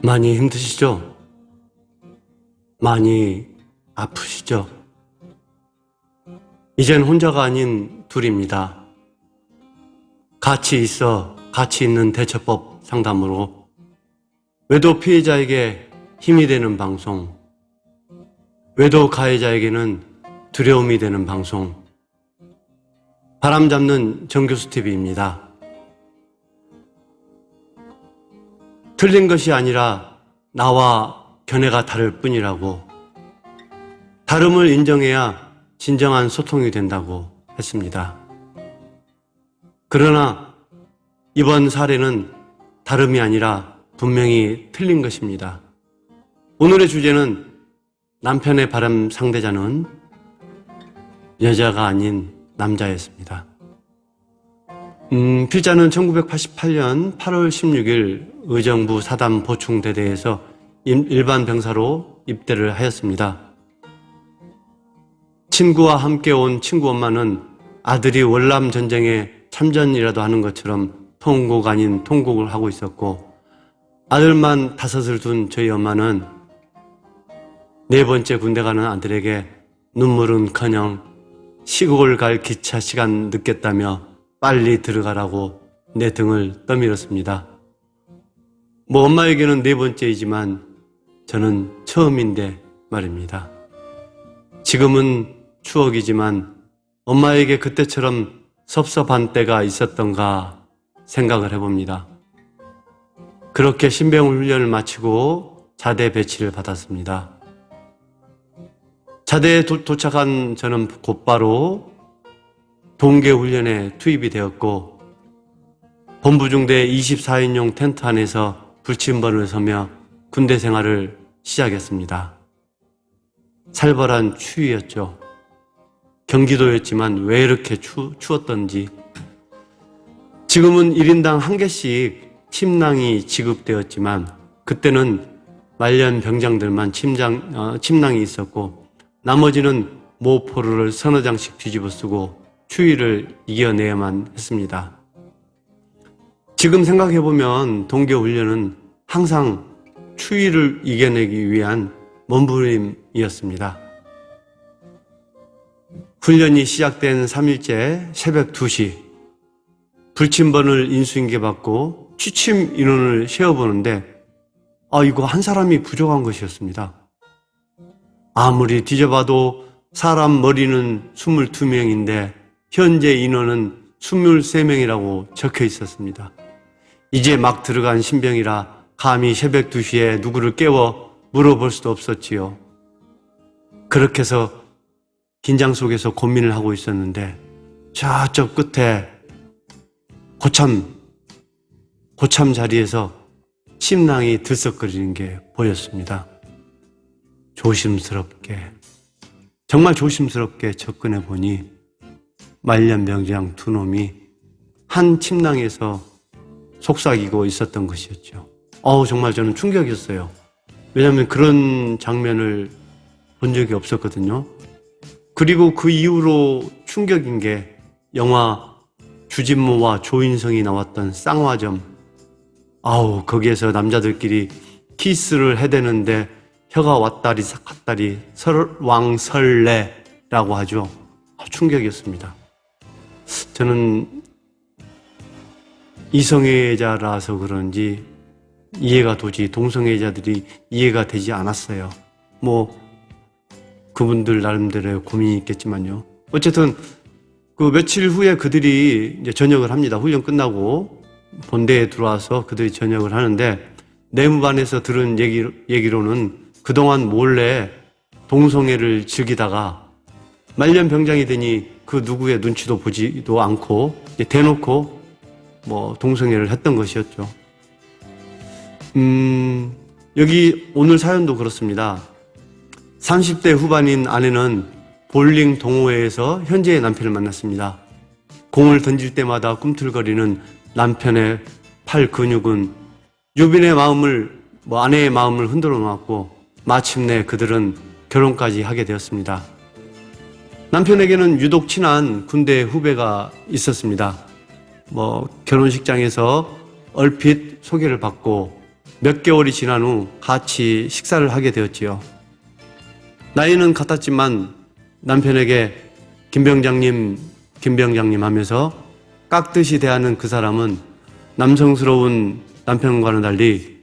많이 힘드시죠? 많이 아프시죠? 이젠 혼자가 아닌 둘입니다. 같이 있어 가치 있는 대처법 상담으로 외도 피해자에게 힘이 되는 방송, 외도 가해자에게는 두려움이 되는 방송, 바람잡는 정교수 TV입니다. 틀린 것이 아니라 나와 견해가 다를 뿐이라고, 다름을 인정해야 진정한 소통이 된다고 했습니다. 그러나 이번 사례는 다름이 아니라 분명히 틀린 것입니다. 오늘의 주제는 남편의 바람 상대자는 여자가 아닌 남자였습니다. 필자는 1988년 8월 16일 의정부 사단 보충대대에서 일반 병사로 입대를 하였습니다. 친구와 함께 온 친구 엄마는 아들이 월남 전쟁에 참전이라도 하는 것처럼 통곡 아닌 통곡을 하고 있었고, 아들만 5을 둔 저희 엄마는 4번째 군대 가는 아들에게 눈물은커녕 시골 갈 기차 시간 늦겠다며 빨리 들어가라고 내 등을 떠밀었습니다. 엄마에게는 4번째이지만 저는 처음인데 말입니다. 지금은 추억이지만 엄마에게 그때처럼 섭섭한 때가 있었던가 생각을 해봅니다. 그렇게 신병 훈련을 마치고 자대 배치를 받았습니다. 자대에 도착한 저는 곧바로 동계훈련에 투입이 되었고, 본부중대 24인용 텐트 안에서 불침번을 서며 군대 생활을 시작했습니다. 살벌한 추위였죠. 경기도였지만 왜 이렇게 추웠던지. 지금은 1인당 1개씩 침낭이 지급되었지만 그때는 말년 병장들만 침낭이 있었고 나머지는 모포를 서너 장씩 뒤집어 쓰고 추위를 이겨내야만 했습니다. 지금 생각해보면 동계훈련은 항상 추위를 이겨내기 위한 몸부림이었습니다. 훈련이 시작된 3일째 새벽 2시, 불침번을 인수인계받고 취침 인원을 세어보는데 이거 한 사람이 부족한 것이었습니다. 아무리 뒤져봐도 사람 머리는 22명인데 현재 인원은 23명이라고 적혀 있었습니다. 이제 막 들어간 신병이라 감히 새벽 2시에 누구를 깨워 물어볼 수도 없었지요. 그렇게 해서 긴장 속에서 고민을 하고 있었는데 저쪽 끝에 고참 자리에서 침낭이 들썩거리는 게 보였습니다. 정말 조심스럽게 접근해 보니 말년병장 2놈이 한 침낭에서 속삭이고 있었던 것이었죠. 정말 저는 충격이었어요. 왜냐하면 그런 장면을 본 적이 없었거든요. 그리고 그 이후로 충격인 게 영화 주진모와 조인성이 나왔던 쌍화점. 거기에서 남자들끼리 키스를 해대는데 혀가 왔다리 갔다리 설왕설래라고 하죠. 충격이었습니다. 저는 이성애자라서 그런지 이해가 도저히 동성애자들이 이해가 되지 않았어요. 그분들 나름대로의 고민이 있겠지만요. 어쨌든 그 며칠 후에 그들이 이제 전역을 합니다. 훈련 끝나고 본대에 들어와서 그들이 전역을 하는데 내무반에서 들은 얘기로는 그동안 몰래 동성애를 즐기다가 말년 병장이 되니 그 누구의 눈치도 보지도 않고 대놓고 동성애를 했던 것이었죠. 여기 오늘 사연도 그렇습니다. 30대 후반인 아내는 볼링 동호회에서 현재의 남편을 만났습니다. 공을 던질 때마다 꿈틀거리는 남편의 팔 근육은 유빈의 마음을, 아내의 마음을 흔들어 놓았고 마침내 그들은 결혼까지 하게 되었습니다. 남편에게는 유독 친한 군대 후배가 있었습니다. 결혼식장에서 얼핏 소개를 받고 몇 개월이 지난 후 같이 식사를 하게 되었지요. 나이는 같았지만 남편에게 김병장님 하면서 깍듯이 대하는 그 사람은 남성스러운 남편과는 달리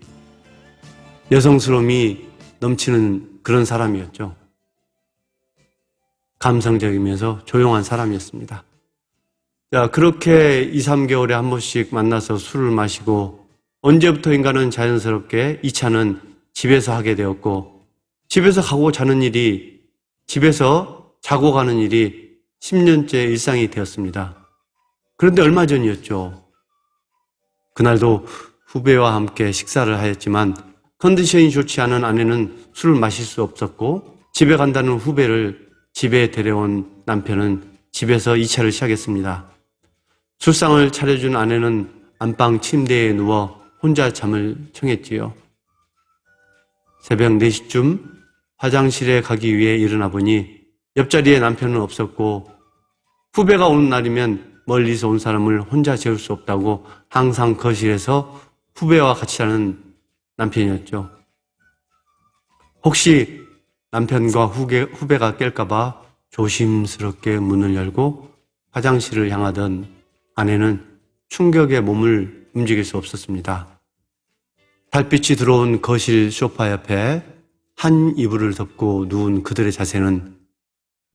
여성스러움이 넘치는 그런 사람이었죠. 감성적이면서 조용한 사람이었습니다. 자, 그렇게 2, 3개월에 한 번씩 만나서 술을 마시고 언제부터인가는 자연스럽게 2차는 집에서 하게 되었고, 집에서 가고 자는 일이, 집에서 자고 가는 일이 10년째 일상이 되었습니다. 그런데 얼마 전이었죠. 그날도 후배와 함께 식사를 하였지만 컨디션이 좋지 않은 아내는 술을 마실 수 없었고, 집에 간다는 후배를 집에 데려온 남편은 집에서 2차를 시작했습니다. 술상을 차려준 아내는 안방 침대에 누워 혼자 잠을 청했지요. 새벽 4시쯤 화장실에 가기 위해 일어나 보니 옆자리에 남편은 없었고, 후배가 오는 날이면 멀리서 온 사람을 혼자 재울 수 없다고 항상 거실에서 후배와 같이 자는 남편이었죠. 혹시 남편과 후배가 깰까봐 조심스럽게 문을 열고 화장실을 향하던 아내는 충격에 몸을 움직일 수 없었습니다. 달빛이 들어온 거실 소파 옆에 한 이불을 덮고 누운 그들의 자세는,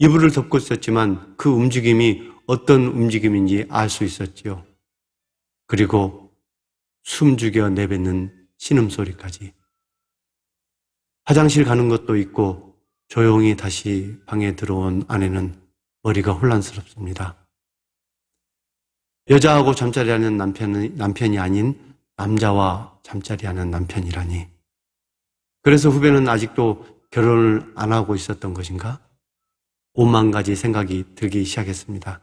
이불을 덮고 있었지만 그 움직임이 어떤 움직임인지 알 수 있었지요. 그리고 숨죽여 내뱉는 신음소리까지. 화장실 가는 것도 있고 조용히 다시 방에 들어온 아내는 머리가 혼란스럽습니다. 여자하고 잠자리하는 남편이 아닌 남자와 잠자리하는 남편이라니. 그래서 후배는 아직도 결혼을 안 하고 있었던 것인가? 5만 가지 생각이 들기 시작했습니다.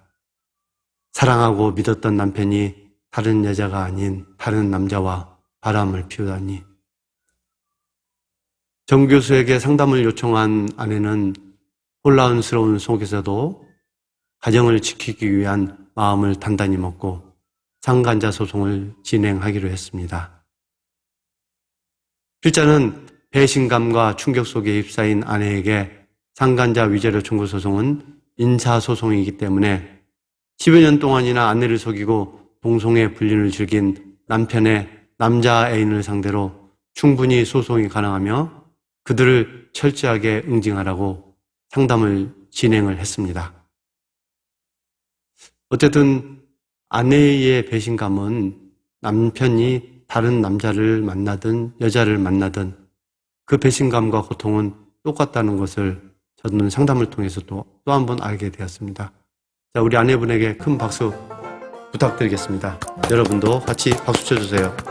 사랑하고 믿었던 남편이 다른 여자가 아닌 다른 남자와 바람을 피우다니. 정 교수에게 상담을 요청한 아내는 혼란스러운 속에서도 가정을 지키기 위한 마음을 단단히 먹고 상간자 소송을 진행하기로 했습니다. 필자는 배신감과 충격 속에 휩싸인 아내에게 상간자 위자료 청구 소송은 인사소송이기 때문에 10여 년 동안이나 아내를 속이고 동성애 불륜을 즐긴 남편의 남자 애인을 상대로 충분히 소송이 가능하며 그들을 철저하게 응징하라고 상담을 진행을 했습니다. 어쨌든 아내의 배신감은 남편이 다른 남자를 만나든 여자를 만나든 그 배신감과 고통은 똑같다는 것을 저는 상담을 통해서 또 한 번 알게 되었습니다. 자, 우리 아내분에게 큰 박수 부탁드리겠습니다. 여러분도 같이 박수 쳐주세요.